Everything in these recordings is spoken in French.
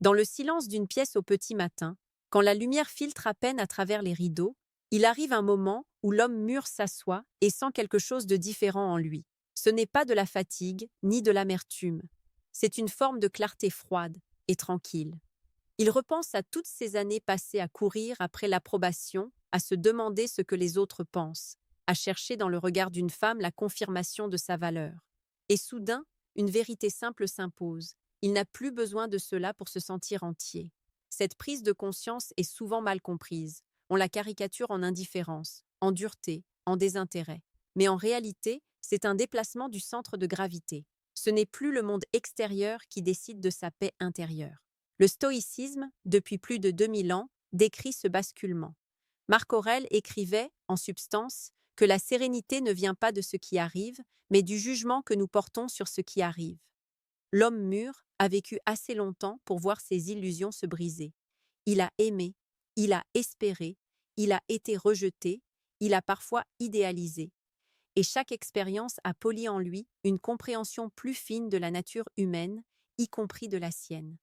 Dans le silence d'une pièce au petit matin, quand la lumière filtre à peine à travers les rideaux, il arrive un moment où l'homme mûr s'assoit et sent quelque chose de différent en lui. Ce n'est pas de la fatigue, ni de l'amertume. C'est une forme de clarté froide et tranquille. Il repense à toutes ces années passées à courir après l'approbation, à se demander ce que les autres pensent, à chercher dans le regard d'une femme la confirmation de sa valeur. Et soudain, une vérité simple s'impose. Il n'a plus besoin de cela pour se sentir entier. Cette prise de conscience est souvent mal comprise. On la caricature en indifférence, en dureté, en désintérêt. Mais en réalité, c'est un déplacement du centre de gravité. Ce n'est plus le monde extérieur qui décide de sa paix intérieure. Le stoïcisme, depuis plus de 2000 ans, décrit ce basculement. Marc Aurèle écrivait, en substance, que la sérénité ne vient pas de ce qui arrive, mais du jugement que nous portons sur ce qui arrive. L'homme mûr a vécu assez longtemps pour voir ses illusions se briser. Il a aimé, il a espéré, il a été rejeté, il a parfois idéalisé. Et chaque expérience a poli en lui une compréhension plus fine de la nature humaine, y compris de la sienne.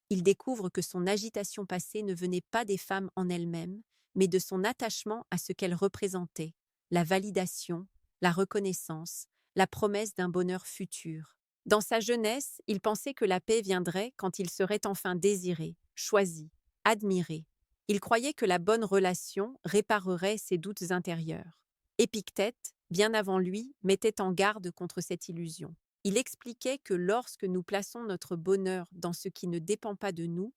Il découvre que son agitation passée ne venait pas des femmes en elles-mêmes, mais de son attachement à ce qu'elles représentaient, la validation, la reconnaissance, la promesse d'un bonheur futur. Dans sa jeunesse, il pensait que la paix viendrait quand il serait enfin désiré, choisi, admiré. Il croyait que la bonne relation réparerait ses doutes intérieurs. Épictète, bien avant lui, mettait en garde contre cette illusion. Il expliquait que lorsque nous plaçons notre bonheur dans ce qui ne dépend pas de nous,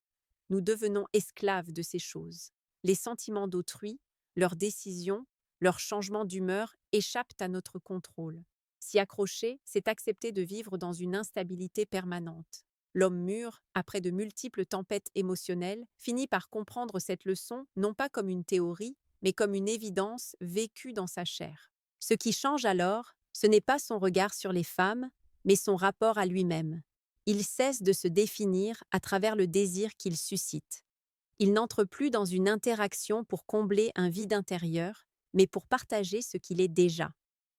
nous devenons esclaves de ces choses. Les sentiments d'autrui, leurs décisions, leurs changements d'humeur échappent à notre contrôle. S'y accrocher, c'est accepter de vivre dans une instabilité permanente. L'homme mûr, après de multiples tempêtes émotionnelles, finit par comprendre cette leçon non pas comme une théorie, mais comme une évidence vécue dans sa chair. Ce qui change alors, ce n'est pas son regard sur les femmes, mais son rapport à lui-même. Il cesse de se définir à travers le désir qu'il suscite. Il n'entre plus dans une interaction pour combler un vide intérieur, mais pour partager ce qu'il est déjà.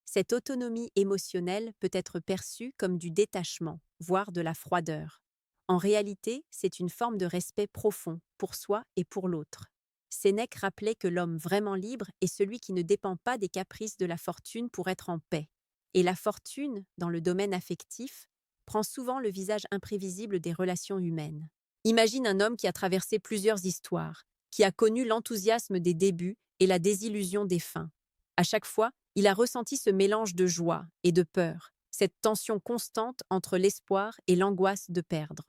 Cette autonomie émotionnelle peut être perçue comme du détachement, voire de la froideur. En réalité, c'est une forme de respect profond pour soi et pour l'autre. Sénèque rappelait que l'homme vraiment libre est celui qui ne dépend pas des caprices de la fortune pour être en paix. Et la fortune, dans le domaine affectif, prend souvent le visage imprévisible des relations humaines. Imagine un homme qui a traversé plusieurs histoires, qui a connu l'enthousiasme des débuts et la désillusion des fins. À chaque fois, il a ressenti ce mélange de joie et de peur, cette tension constante entre l'espoir et l'angoisse de perdre.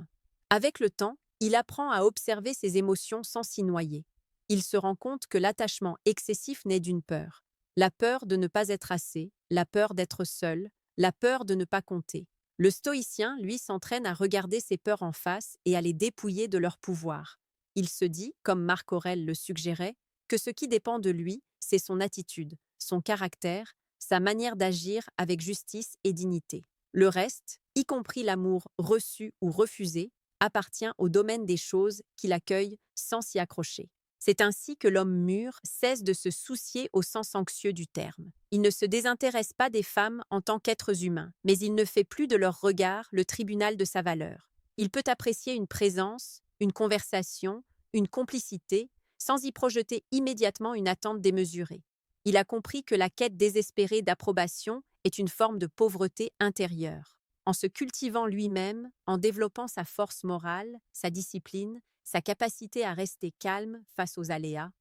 Avec le temps, il apprend à observer ses émotions sans s'y noyer. Il se rend compte que l'attachement excessif naît d'une peur. La peur de ne pas être assez, la peur d'être seul, la peur de ne pas compter. Le stoïcien, lui, s'entraîne à regarder ses peurs en face et à les dépouiller de leur pouvoir. Il se dit, comme Marc Aurèle le suggérait, que ce qui dépend de lui, c'est son attitude, son caractère, sa manière d'agir avec justice et dignité. Le reste, y compris l'amour reçu ou refusé, appartient au domaine des choses qu'il accueille sans s'y accrocher. C'est ainsi que l'homme mûr cesse de se soucier au sens anxieux du terme. Il ne se désintéresse pas des femmes en tant qu'êtres humains, mais il ne fait plus de leur regard le tribunal de sa valeur. Il peut apprécier une présence, une conversation, une complicité, sans y projeter immédiatement une attente démesurée. Il a compris que la quête désespérée d'approbation est une forme de pauvreté intérieure. En se cultivant lui-même, en développant sa force morale, sa discipline, sa capacité à rester calme face aux aléas,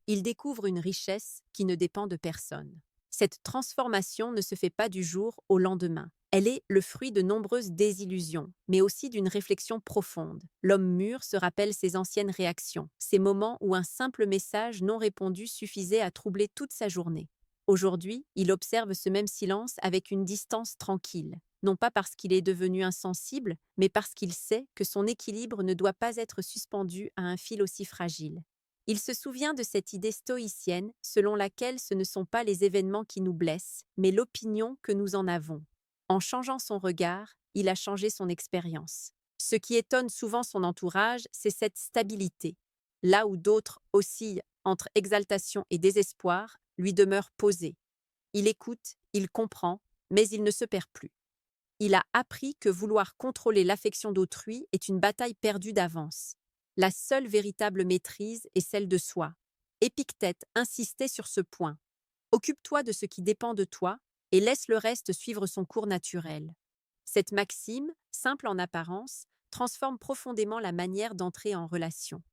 il découvre une richesse qui ne dépend de personne. Cette transformation ne se fait pas du jour au lendemain. Elle est le fruit de nombreuses désillusions, mais aussi d'une réflexion profonde. L'homme mûr se rappelle ses anciennes réactions, ces moments où un simple message non répondu suffisait à troubler toute sa journée. Aujourd'hui, il observe ce même silence avec une distance tranquille, non pas parce qu'il est devenu insensible, mais parce qu'il sait que son équilibre ne doit pas être suspendu à un fil aussi fragile. Il se souvient de cette idée stoïcienne selon laquelle ce ne sont pas les événements qui nous blessent, mais l'opinion que nous en avons. En changeant son regard, il a changé son expérience. Ce qui étonne souvent son entourage, c'est cette stabilité. Là où d'autres oscillent entre exaltation et désespoir, lui demeure posé. Il écoute, il comprend, mais il ne se perd plus. Il a appris que vouloir contrôler l'affection d'autrui est une bataille perdue d'avance. La seule véritable maîtrise est celle de soi. Épictète insistait sur ce point. Occupe-toi de ce qui dépend de toi et laisse le reste suivre son cours naturel. Cette maxime, simple en apparence, transforme profondément la manière d'entrer en relation.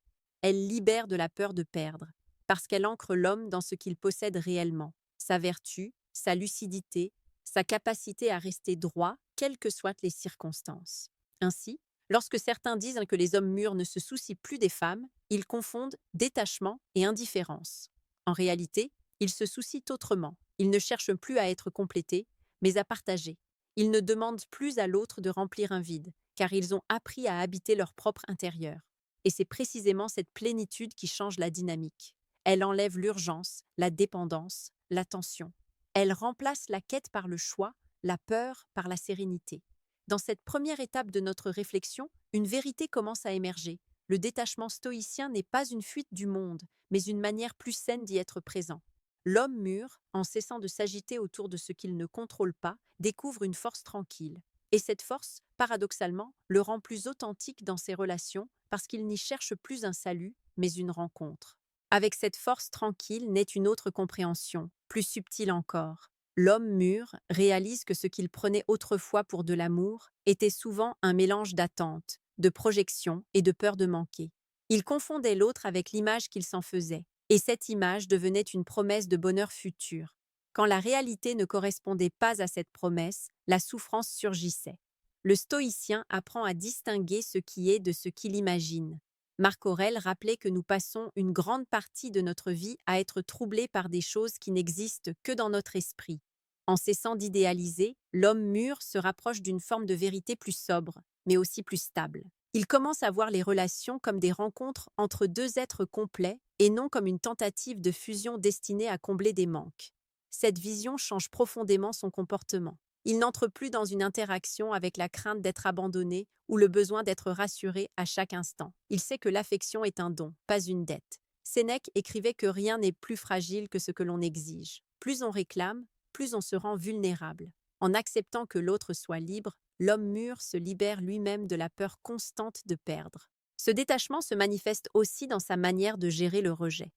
Elle libère de la peur de perdre, parce qu'elle ancre l'homme dans ce qu'il possède réellement, sa vertu, sa lucidité, sa capacité à rester droit, quelles que soient les circonstances. Ainsi, lorsque certains disent que les hommes mûrs ne se soucient plus des femmes, ils confondent détachement et indifférence. En réalité, ils se soucient autrement. Ils ne cherchent plus à être complétés, mais à partager. Ils ne demandent plus à l'autre de remplir un vide, car ils ont appris à habiter leur propre intérieur. Et c'est précisément cette plénitude qui change la dynamique. Elle enlève l'urgence, la dépendance, la tension. Elle remplace la quête par le choix, la peur par la sérénité. Dans cette première étape de notre réflexion, une vérité commence à émerger. Le détachement stoïcien n'est pas une fuite du monde, mais une manière plus saine d'y être présent. L'homme mûr, en cessant de s'agiter autour de ce qu'il ne contrôle pas, découvre une force tranquille. Et cette force, paradoxalement, le rend plus authentique dans ses relations parce qu'il n'y cherche plus un salut, mais une rencontre. Avec cette force tranquille naît une autre compréhension, plus subtile encore. L'homme mûr réalise que ce qu'il prenait autrefois pour de l'amour était souvent un mélange d'attente, de projection et de peur de manquer. Il confondait l'autre avec l'image qu'il s'en faisait, et cette image devenait une promesse de bonheur futur. Quand la réalité ne correspondait pas à cette promesse, la souffrance surgissait. Le stoïcien apprend à distinguer ce qui est de ce qu'il imagine. Marc Aurèle rappelait que nous passons une grande partie de notre vie à être troublés par des choses qui n'existent que dans notre esprit. En cessant d'idéaliser, l'homme mûr se rapproche d'une forme de vérité plus sobre, mais aussi plus stable. Il commence à voir les relations comme des rencontres entre deux êtres complets et non comme une tentative de fusion destinée à combler des manques. Cette vision change profondément son comportement. Il n'entre plus dans une interaction avec la crainte d'être abandonné ou le besoin d'être rassuré à chaque instant. Il sait que l'affection est un don, pas une dette. Sénèque écrivait que rien n'est plus fragile que ce que l'on exige. Plus on réclame, plus on se rend vulnérable. En acceptant que l'autre soit libre, l'homme mûr se libère lui-même de la peur constante de perdre. Ce détachement se manifeste aussi dans sa manière de gérer le rejet.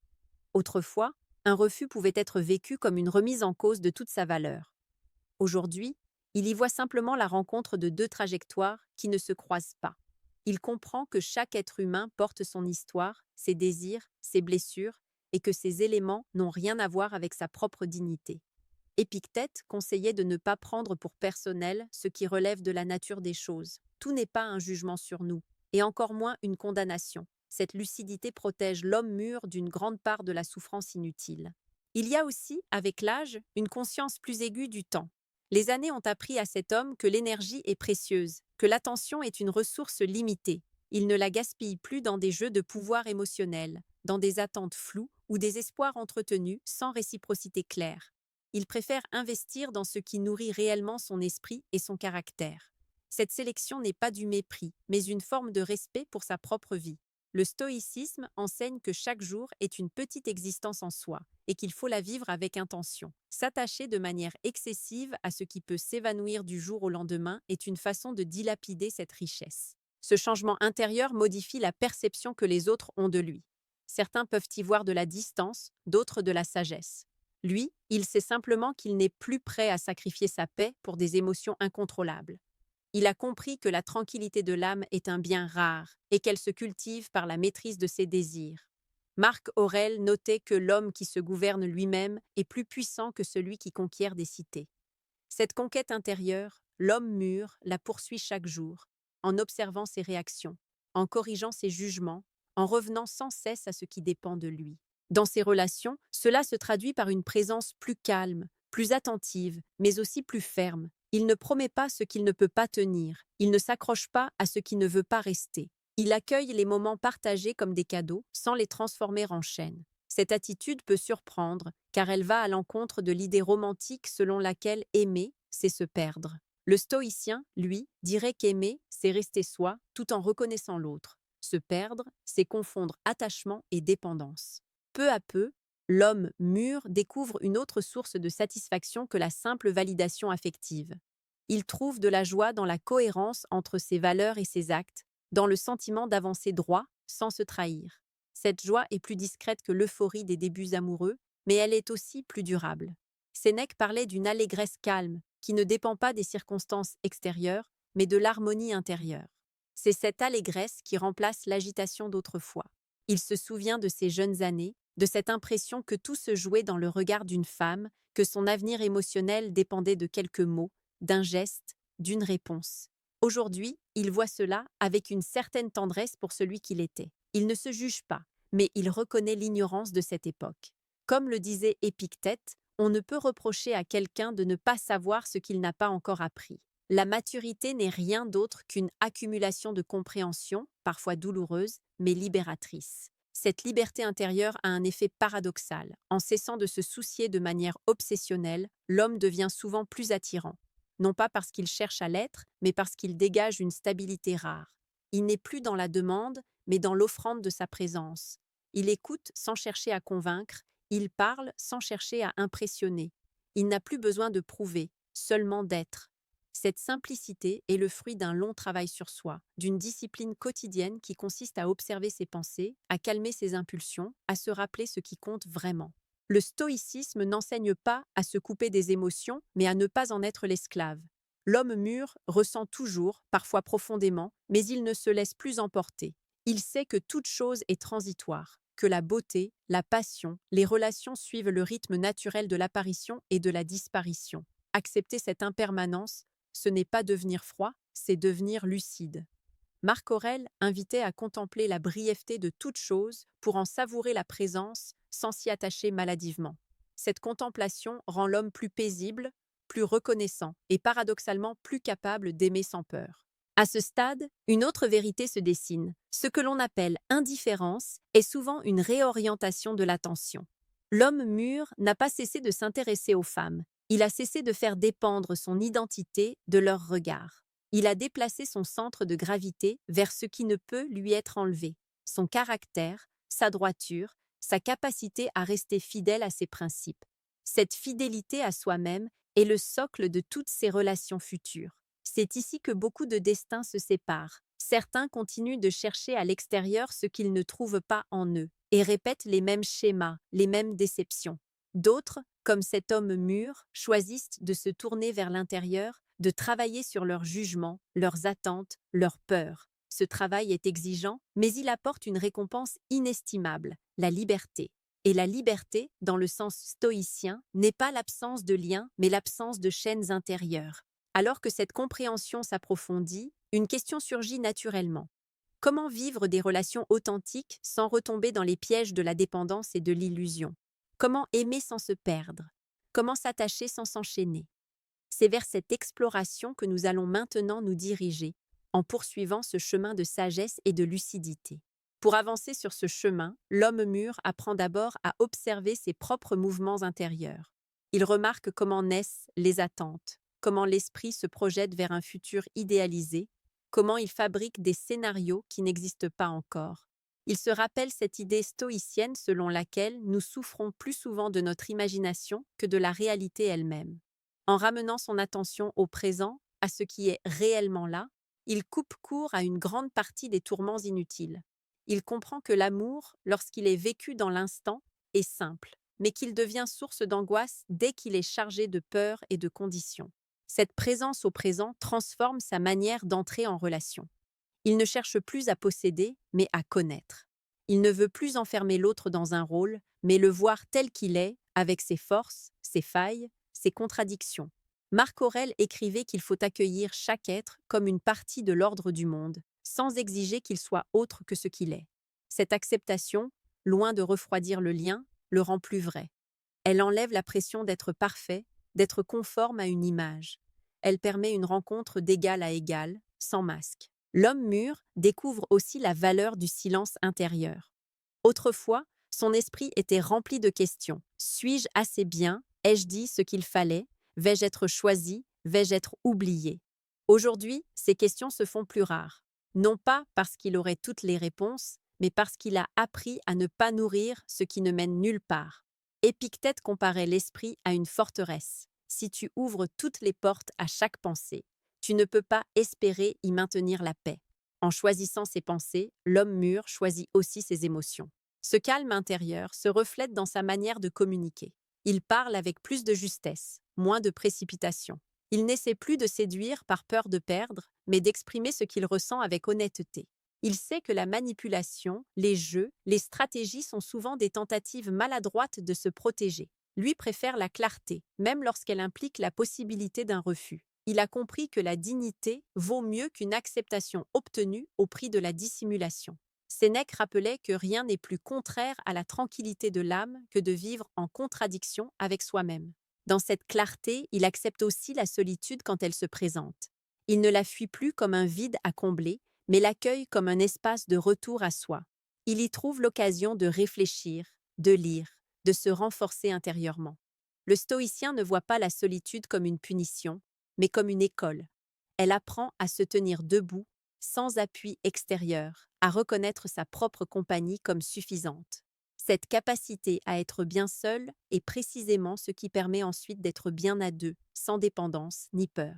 Autrefois, un refus pouvait être vécu comme une remise en cause de toute sa valeur. Aujourd'hui, il y voit simplement la rencontre de deux trajectoires qui ne se croisent pas. Il comprend que chaque être humain porte son histoire, ses désirs, ses blessures, et que ces éléments n'ont rien à voir avec sa propre dignité. Épictète conseillait de ne pas prendre pour personnel ce qui relève de la nature des choses. Tout n'est pas un jugement sur nous, et encore moins une condamnation. Cette lucidité protège l'homme mûr d'une grande part de la souffrance inutile. Il y a aussi, avec l'âge, une conscience plus aiguë du temps. Les années ont appris à cet homme que l'énergie est précieuse, que l'attention est une ressource limitée. Il ne la gaspille plus dans des jeux de pouvoir émotionnel, dans des attentes floues ou des espoirs entretenus sans réciprocité claire. Il préfère investir dans ce qui nourrit réellement son esprit et son caractère. Cette sélection n'est pas du mépris, mais une forme de respect pour sa propre vie. Le stoïcisme enseigne que chaque jour est une petite existence en soi et qu'il faut la vivre avec intention. S'attacher de manière excessive à ce qui peut s'évanouir du jour au lendemain est une façon de dilapider cette richesse. Ce changement intérieur modifie la perception que les autres ont de lui. Certains peuvent y voir de la distance, d'autres de la sagesse. Lui, il sait simplement qu'il n'est plus prêt à sacrifier sa paix pour des émotions incontrôlables. Il a compris que la tranquillité de l'âme est un bien rare et qu'elle se cultive par la maîtrise de ses désirs. Marc Aurèle notait que l'homme qui se gouverne lui-même est plus puissant que celui qui conquiert des cités. Cette conquête intérieure, l'homme mûr la poursuit chaque jour, en observant ses réactions, en corrigeant ses jugements, en revenant sans cesse à ce qui dépend de lui. Dans ses relations, cela se traduit par une présence plus calme, plus attentive, mais aussi plus ferme. Il ne promet pas ce qu'il ne peut pas tenir. Il ne s'accroche pas à ce qui ne veut pas rester. Il accueille les moments partagés comme des cadeaux, sans les transformer en chaînes. Cette attitude peut surprendre, car elle va à l'encontre de l'idée romantique selon laquelle aimer, c'est se perdre. Le stoïcien, lui, dirait qu'aimer, c'est rester soi, tout en reconnaissant l'autre. Se perdre, c'est confondre attachement et dépendance. Peu à peu, l'homme mûr découvre une autre source de satisfaction que la simple validation affective. Il trouve de la joie dans la cohérence entre ses valeurs et ses actes, dans le sentiment d'avancer droit sans se trahir. Cette joie est plus discrète que l'euphorie des débuts amoureux, mais elle est aussi plus durable. Sénèque parlait d'une allégresse calme, qui ne dépend pas des circonstances extérieures, mais de l'harmonie intérieure. C'est cette allégresse qui remplace l'agitation d'autrefois. Il se souvient de ses jeunes années, de cette impression que tout se jouait dans le regard d'une femme, que son avenir émotionnel dépendait de quelques mots, d'un geste, d'une réponse. Aujourd'hui, il voit cela avec une certaine tendresse pour celui qu'il était. Il ne se juge pas, mais il reconnaît l'ignorance de cette époque. Comme le disait Épictète, on ne peut reprocher à quelqu'un de ne pas savoir ce qu'il n'a pas encore appris. La maturité n'est rien d'autre qu'une accumulation de compréhension, parfois douloureuse, mais libératrice. Cette liberté intérieure a un effet paradoxal. En cessant de se soucier de manière obsessionnelle, l'homme devient souvent plus attirant. Non pas parce qu'il cherche à l'être, mais parce qu'il dégage une stabilité rare. Il n'est plus dans la demande, mais dans l'offrande de sa présence. Il écoute sans chercher à convaincre, il parle sans chercher à impressionner. Il n'a plus besoin de prouver, seulement d'être. Cette simplicité est le fruit d'un long travail sur soi, d'une discipline quotidienne qui consiste à observer ses pensées, à calmer ses impulsions, à se rappeler ce qui compte vraiment. Le stoïcisme n'enseigne pas à se couper des émotions, mais à ne pas en être l'esclave. L'homme mûr ressent toujours, parfois profondément, mais il ne se laisse plus emporter. Il sait que toute chose est transitoire, que la beauté, la passion, les relations suivent le rythme naturel de l'apparition et de la disparition. Accepter cette impermanence, ce n'est pas devenir froid, c'est devenir lucide. Marc Aurèle invitait à contempler la brièveté de toute chose pour en savourer la présence sans s'y attacher maladivement. Cette contemplation rend l'homme plus paisible, plus reconnaissant et paradoxalement plus capable d'aimer sans peur. À ce stade, une autre vérité se dessine. Ce que l'on appelle indifférence est souvent une réorientation de l'attention. L'homme mûr n'a pas cessé de s'intéresser aux femmes. Il a cessé de faire dépendre son identité de leur regard. Il a déplacé son centre de gravité vers ce qui ne peut lui être enlevé, son caractère, sa droiture, sa capacité à rester fidèle à ses principes. Cette fidélité à soi-même est le socle de toutes ses relations futures. C'est ici que beaucoup de destins se séparent. Certains continuent de chercher à l'extérieur ce qu'ils ne trouvent pas en eux et répètent les mêmes schémas, les mêmes déceptions. D'autres, comme cet homme mûr, choisissent de se tourner vers l'intérieur, de travailler sur leurs jugements, leurs attentes, leurs peurs. Ce travail est exigeant, mais il apporte une récompense inestimable, la liberté. Et la liberté, dans le sens stoïcien, n'est pas l'absence de lien, mais l'absence de chaînes intérieures. Alors que cette compréhension s'approfondit, une question surgit naturellement. Comment vivre des relations authentiques sans retomber dans les pièges de la dépendance et de l'illusion? Comment aimer sans se perdre? Comment s'attacher sans s'enchaîner? C'est vers cette exploration que nous allons maintenant nous diriger, en poursuivant ce chemin de sagesse et de lucidité. Pour avancer sur ce chemin, l'homme mûr apprend d'abord à observer ses propres mouvements intérieurs. Il remarque comment naissent les attentes, comment l'esprit se projette vers un futur idéalisé, comment il fabrique des scénarios qui n'existent pas encore. Il se rappelle cette idée stoïcienne selon laquelle nous souffrons plus souvent de notre imagination que de la réalité elle-même. En ramenant son attention au présent, à ce qui est réellement là, il coupe court à une grande partie des tourments inutiles. Il comprend que l'amour, lorsqu'il est vécu dans l'instant, est simple, mais qu'il devient source d'angoisse dès qu'il est chargé de peur et de conditions. Cette présence au présent transforme sa manière d'entrer en relation. Il ne cherche plus à posséder, mais à connaître. Il ne veut plus enfermer l'autre dans un rôle, mais le voir tel qu'il est, avec ses forces, ses failles, ses contradictions. Marc Aurèle écrivait qu'il faut accueillir chaque être comme une partie de l'ordre du monde, sans exiger qu'il soit autre que ce qu'il est. Cette acceptation, loin de refroidir le lien, le rend plus vrai. Elle enlève la pression d'être parfait, d'être conforme à une image. Elle permet une rencontre d'égal à égal, sans masque. L'homme mûr découvre aussi la valeur du silence intérieur. Autrefois, son esprit était rempli de questions. Suis-je assez bien? Ai-je dit ce qu'il fallait? Vais-je être choisi? Vais-je être oublié? Aujourd'hui, ces questions se font plus rares. Non pas parce qu'il aurait toutes les réponses, mais parce qu'il a appris à ne pas nourrir ce qui ne mène nulle part. Épictète comparait l'esprit à une forteresse. Si tu ouvres toutes les portes à chaque pensée, tu ne peux pas espérer y maintenir la paix. En choisissant ses pensées, l'homme mûr choisit aussi ses émotions. Ce calme intérieur se reflète dans sa manière de communiquer. Il parle avec plus de justesse, moins de précipitation. Il n'essaie plus de séduire par peur de perdre, mais d'exprimer ce qu'il ressent avec honnêteté. Il sait que la manipulation, les jeux, les stratégies sont souvent des tentatives maladroites de se protéger. Lui préfère la clarté, même lorsqu'elle implique la possibilité d'un refus. Il a compris que la dignité vaut mieux qu'une acceptation obtenue au prix de la dissimulation. Sénèque rappelait que rien n'est plus contraire à la tranquillité de l'âme que de vivre en contradiction avec soi-même. Dans cette clarté, il accepte aussi la solitude quand elle se présente. Il ne la fuit plus comme un vide à combler, mais l'accueille comme un espace de retour à soi. Il y trouve l'occasion de réfléchir, de lire, de se renforcer intérieurement. Le stoïcien ne voit pas la solitude comme une punition, mais comme une école. Elle apprend à se tenir debout, sans appui extérieur, à reconnaître sa propre compagnie comme suffisante. Cette capacité à être bien seul est précisément ce qui permet ensuite d'être bien à deux, sans dépendance ni peur.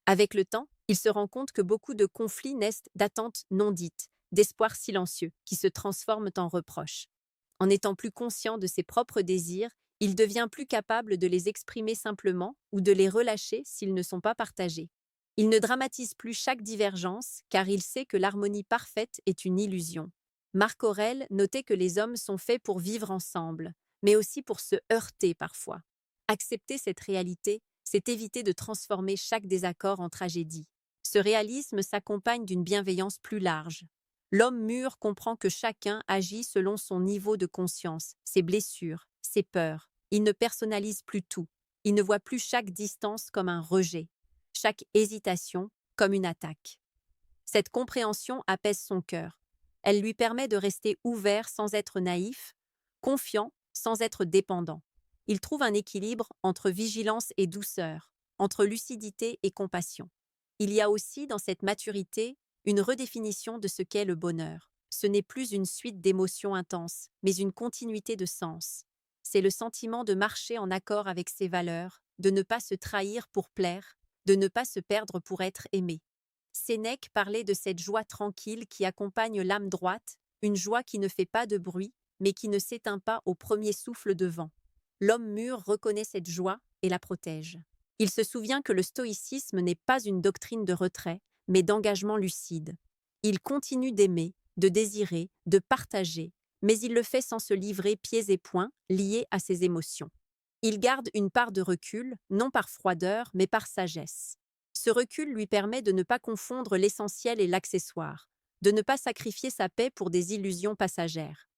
Avec le temps, il se rend compte que beaucoup de conflits naissent d'attentes non dites, d'espoirs silencieux, qui se transforment en reproches. En étant plus conscient de ses propres désirs, il devient plus capable de les exprimer simplement ou de les relâcher s'ils ne sont pas partagés. Il ne dramatise plus chaque divergence, car il sait que l'harmonie parfaite est une illusion. Marc Aurèle notait que les hommes sont faits pour vivre ensemble, mais aussi pour se heurter parfois. Accepter cette réalité, c'est éviter de transformer chaque désaccord en tragédie. Ce réalisme s'accompagne d'une bienveillance plus large. L'homme mûr comprend que chacun agit selon son niveau de conscience, ses blessures, ses peurs. Il ne personnalise plus tout. Il ne voit plus chaque distance comme un rejet, chaque hésitation comme une attaque. Cette compréhension apaise son cœur. Elle lui permet de rester ouvert sans être naïf, confiant sans être dépendant. Il trouve un équilibre entre vigilance et douceur, entre lucidité et compassion. Il y a aussi dans cette maturité une redéfinition de ce qu'est le bonheur. Ce n'est plus une suite d'émotions intenses, mais une continuité de sens. C'est le sentiment de marcher en accord avec ses valeurs, de ne pas se trahir pour plaire, de ne pas se perdre pour être aimé. Sénèque parlait de cette joie tranquille qui accompagne l'âme droite, une joie qui ne fait pas de bruit, mais qui ne s'éteint pas au premier souffle de vent. L'homme mûr reconnaît cette joie et la protège. Il se souvient que le stoïcisme n'est pas une doctrine de retrait, mais d'engagement lucide. Il continue d'aimer, de désirer, de partager, mais il le fait sans se livrer pieds et poings, liés à ses émotions. Il garde une part de recul, non par froideur, mais par sagesse. Ce recul lui permet de ne pas confondre l'essentiel et l'accessoire, de ne pas sacrifier sa paix pour des illusions passagères.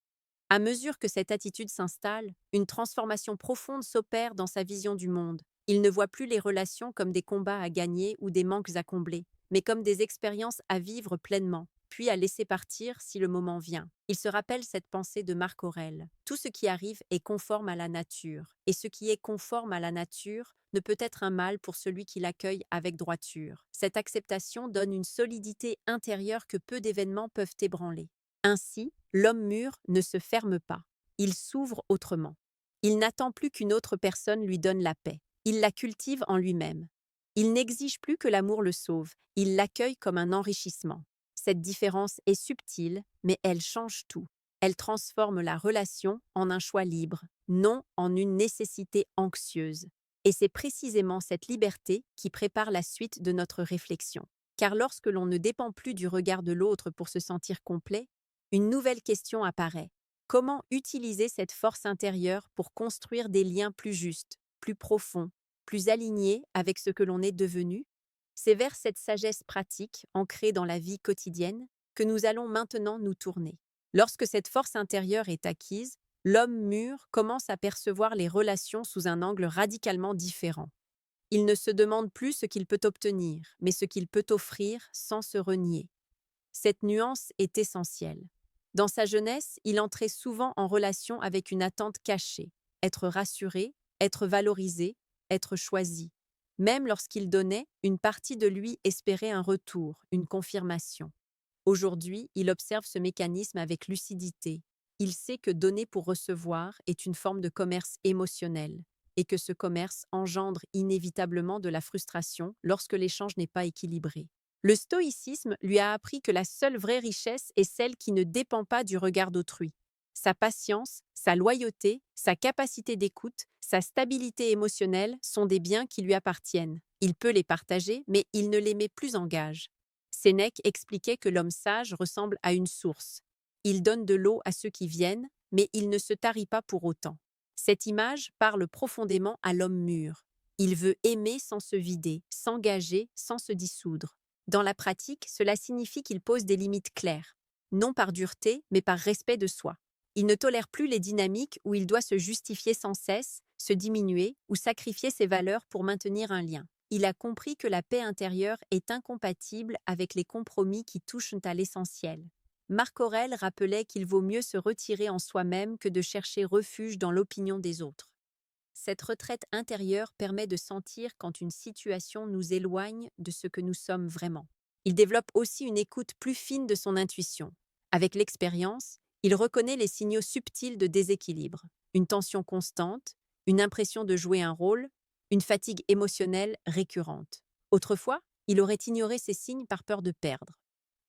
À mesure que cette attitude s'installe, une transformation profonde s'opère dans sa vision du monde. Il ne voit plus les relations comme des combats à gagner ou des manques à combler, mais comme des expériences à vivre pleinement, puis à laisser partir si le moment vient. Il se rappelle cette pensée de Marc Aurèle. Tout ce qui arrive est conforme à la nature, et ce qui est conforme à la nature ne peut être un mal pour celui qui l'accueille avec droiture. Cette acceptation donne une solidité intérieure que peu d'événements peuvent ébranler. Ainsi, l'homme mûr ne se ferme pas. Il s'ouvre autrement. Il n'attend plus qu'une autre personne lui donne la paix. Il la cultive en lui-même. Il n'exige plus que l'amour le sauve. Il l'accueille comme un enrichissement. Cette différence est subtile, mais elle change tout. Elle transforme la relation en un choix libre, non en une nécessité anxieuse. Et c'est précisément cette liberté qui prépare la suite de notre réflexion. Car lorsque l'on ne dépend plus du regard de l'autre pour se sentir complet, une nouvelle question apparaît. Comment utiliser cette force intérieure pour construire des liens plus justes, plus profonds, plus alignés avec ce que l'on est devenu? C'est vers cette sagesse pratique, ancrée dans la vie quotidienne, que nous allons maintenant nous tourner. Lorsque cette force intérieure est acquise, l'homme mûr commence à percevoir les relations sous un angle radicalement différent. Il ne se demande plus ce qu'il peut obtenir, mais ce qu'il peut offrir sans se renier. Cette nuance est essentielle. Dans sa jeunesse, il entrait souvent en relation avec une attente cachée, être rassuré, être valorisé, être choisi. Même lorsqu'il donnait, une partie de lui espérait un retour, une confirmation. Aujourd'hui, il observe ce mécanisme avec lucidité. Il sait que donner pour recevoir est une forme de commerce émotionnel et que ce commerce engendre inévitablement de la frustration lorsque l'échange n'est pas équilibré. Le stoïcisme lui a appris que la seule vraie richesse est celle qui ne dépend pas du regard d'autrui. Sa patience, sa loyauté, sa capacité d'écoute, sa stabilité émotionnelle sont des biens qui lui appartiennent. Il peut les partager, mais il ne les met plus en gage. Sénèque expliquait que l'homme sage ressemble à une source. Il donne de l'eau à ceux qui viennent, mais il ne se tarit pas pour autant. Cette image parle profondément à l'homme mûr. Il veut aimer sans se vider, s'engager sans se dissoudre. Dans la pratique, cela signifie qu'il pose des limites claires, non par dureté, mais par respect de soi. Il ne tolère plus les dynamiques où il doit se justifier sans cesse, se diminuer ou sacrifier ses valeurs pour maintenir un lien. Il a compris que la paix intérieure est incompatible avec les compromis qui touchent à l'essentiel. Marc Aurèle rappelait qu'il vaut mieux se retirer en soi-même que de chercher refuge dans l'opinion des autres. Cette retraite intérieure permet de sentir quand une situation nous éloigne de ce que nous sommes vraiment. Il développe aussi une écoute plus fine de son intuition. Avec l'expérience, il reconnaît les signaux subtils de déséquilibre, une tension constante, une impression de jouer un rôle, une fatigue émotionnelle récurrente. Autrefois, il aurait ignoré ces signes par peur de perdre.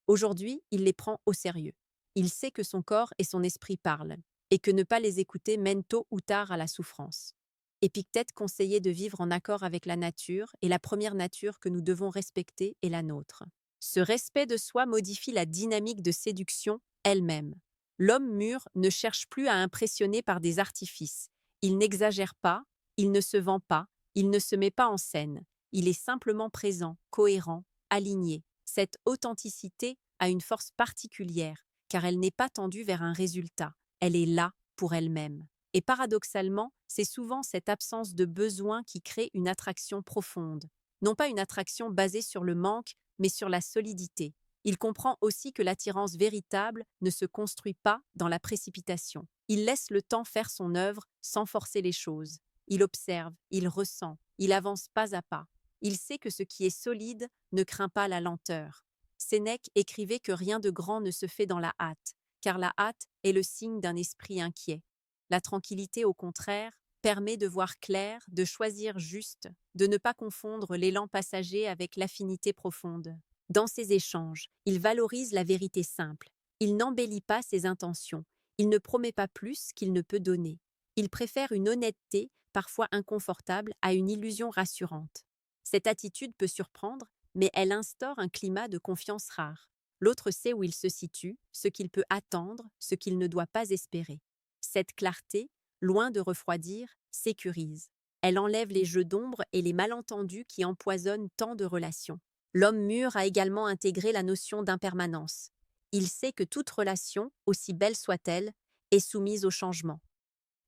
Aujourd'hui, il les prend au sérieux. Il sait que son corps et son esprit parlent, et que ne pas les écouter mène tôt ou tard à la souffrance. Épictète conseillait de vivre en accord avec la nature, et la première nature que nous devons respecter est la nôtre. Ce respect de soi modifie la dynamique de séduction elle-même. L'homme mûr ne cherche plus à impressionner par des artifices. Il n'exagère pas, il ne se vend pas, il ne se met pas en scène. Il est simplement présent, cohérent, aligné. Cette authenticité a une force particulière, car elle n'est pas tendue vers un résultat. Elle est là pour elle-même. Et paradoxalement, c'est souvent cette absence de besoin qui crée une attraction profonde. Non pas une attraction basée sur le manque, mais sur la solidité. Il comprend aussi que l'attirance véritable ne se construit pas dans la précipitation. Il laisse le temps faire son œuvre sans forcer les choses. Il observe, il ressent, il avance pas à pas. Il sait que ce qui est solide ne craint pas la lenteur. Sénèque écrivait que rien de grand ne se fait dans la hâte, car la hâte est le signe d'un esprit inquiet. La tranquillité, au contraire, permet de voir clair, de choisir juste, de ne pas confondre l'élan passager avec l'affinité profonde. Dans ses échanges, il valorise la vérité simple. Il n'embellit pas ses intentions. Il ne promet pas plus qu'il ne peut donner. Il préfère une honnêteté, parfois inconfortable, à une illusion rassurante. Cette attitude peut surprendre, mais elle instaure un climat de confiance rare. L'autre sait où il se situe, ce qu'il peut attendre, ce qu'il ne doit pas espérer. Cette clarté, loin de refroidir, sécurise. Elle enlève les jeux d'ombre et les malentendus qui empoisonnent tant de relations. L'homme mûr a également intégré la notion d'impermanence. Il sait que toute relation, aussi belle soit-elle, est soumise au changement.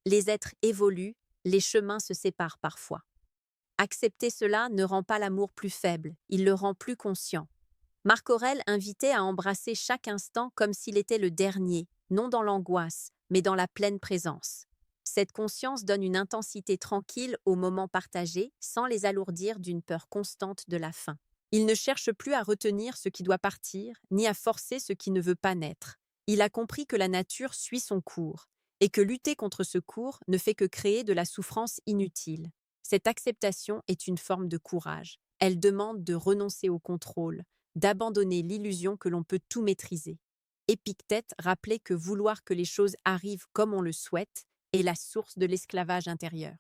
Les êtres évoluent, les chemins se séparent parfois. Accepter cela ne rend pas l'amour plus faible, il le rend plus conscient. Marc Aurèle invitait à embrasser chaque instant comme s'il était le dernier, non dans l'angoisse, mais dans la pleine présence. Cette conscience donne une intensité tranquille aux moments partagés, sans les alourdir d'une peur constante de la fin. Il ne cherche plus à retenir ce qui doit partir, ni à forcer ce qui ne veut pas naître. Il a compris que la nature suit son cours, et que lutter contre ce cours ne fait que créer de la souffrance inutile. Cette acceptation est une forme de courage. Elle demande de renoncer au contrôle, d'abandonner l'illusion que l'on peut tout maîtriser. Épictète rappelait que vouloir que les choses arrivent comme on le souhaite est la source de l'esclavage intérieur.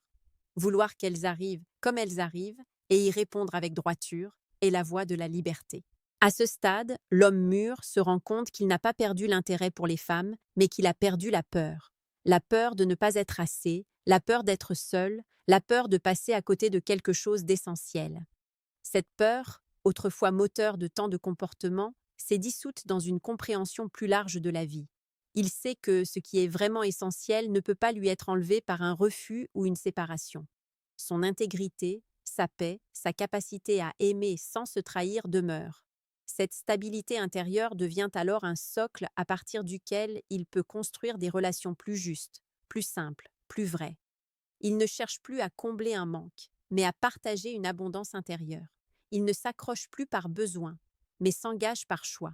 Vouloir qu'elles arrivent comme elles arrivent et y répondre avec droiture est la voie de la liberté. À ce stade, l'homme mûr se rend compte qu'il n'a pas perdu l'intérêt pour les femmes, mais qu'il a perdu la peur. La peur de ne pas être assez, la peur d'être seul, la peur de passer à côté de quelque chose d'essentiel. Cette peur, autrefois moteur de tant de comportements, s'est dissoute dans une compréhension plus large de la vie. Il sait que ce qui est vraiment essentiel ne peut pas lui être enlevé par un refus ou une séparation. Son intégrité, sa paix, sa capacité à aimer sans se trahir demeurent. Cette stabilité intérieure devient alors un socle à partir duquel il peut construire des relations plus justes, plus simples, plus vraies. Il ne cherche plus à combler un manque, mais à partager une abondance intérieure. Il ne s'accroche plus par besoin, mais s'engage par choix.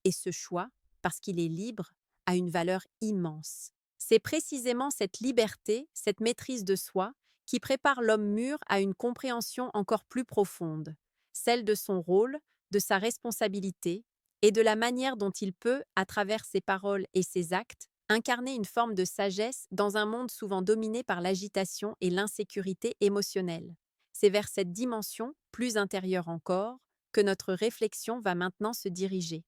Et ce choix, parce qu'il est libre, a une valeur immense. C'est précisément cette liberté, cette maîtrise de soi, qui prépare l'homme mûr à une compréhension encore plus profonde, celle de son rôle, de sa responsabilité et de la manière dont il peut, à travers ses paroles et ses actes, incarner une forme de sagesse dans un monde souvent dominé par l'agitation et l'insécurité émotionnelle. C'est vers cette dimension, plus intérieure encore, que notre réflexion va maintenant se diriger.